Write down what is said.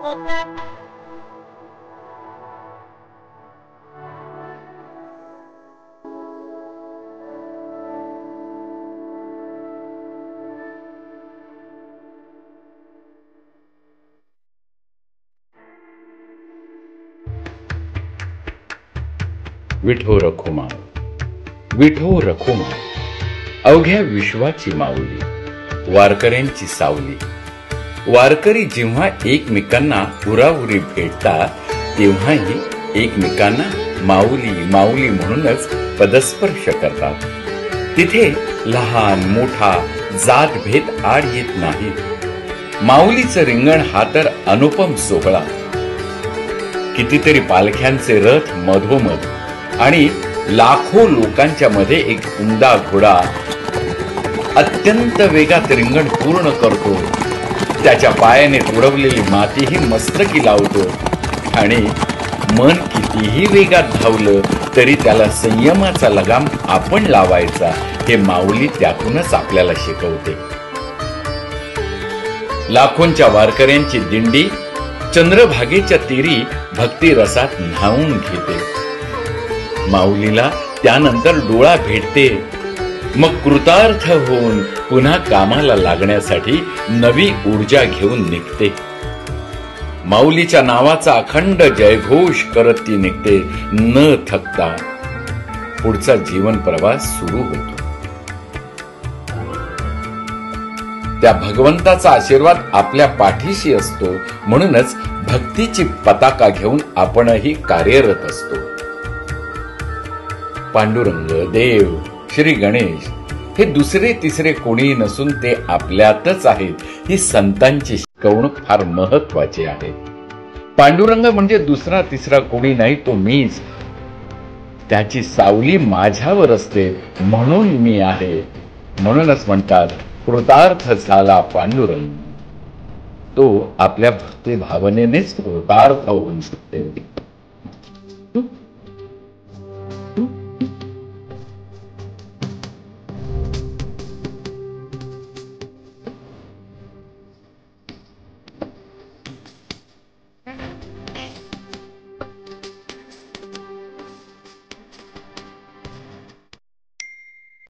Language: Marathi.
विठो रखुमा, विठो रखुमा, अवघ्या विश्वाची माऊली, वारकऱ्यांची सावली. वारकरी जेव्हा एकमेकांना उराउरी भेटतात तेव्हाही एकमेकांना माऊली माऊली म्हणूनच पदस्पर्श करतात. तिथे लहान मोठा जात भेद आड येत नाही. माऊलीचं रिंगण हा तर अनुपम सोहळा. कितीतरी पालख्यांचे रथ मधोमध आणि लाखो लोकांच्या मध्ये एक उमदा घोडा अत्यंत वेगात रिंगण पूर्ण करतो. त्याच्या पायाने तुडवलेली मातीही मस्तकी लावतो आणि मन कितीही वेगात धावलं तरी त्याला संयमाचा लगाम आपण लावायचा हे माऊली त्यातूनच आपल्याला शिकवते. लाखोंच्या वारकऱ्यांची दिंडी चंद्रभागेच्या तीरी भक्ती रसात न्हावून घेते. माऊलीला त्यानंतर डोळा भेटते. मग कृतार्थ होऊन पुन्हा कामाला लागण्यासाठी नवी ऊर्जा घेऊन निघते. माऊलीच्या नावाचा अखंड जयघोष करत ती निघते. न थकता पुढचा जीवन प्रवास सुरू होतो. त्या भगवंताचा आशीर्वाद आपल्या पाठीशी असतो. म्हणूनच भक्तीची पताका घेऊन आपणही कार्यरत असतो. पांडुरंग, देव, श्री गणेश हे दुसरे तिसरे कोणी नसून ते आपल्यातच आहेत. ही संतांची शिकवणूक फार महत्वाची आहे. पांडुरंग म्हणजे दुसरा तिसरा कोणी नाही, तो मीच. त्याची सावली माझ्यावर असते म्हणून मी आहे. म्हणूनच म्हणतात कृतार्थ झाला पांडुरंग. तो आपल्या भक्ती भावनेनेच कृतार्थ होऊन शकते.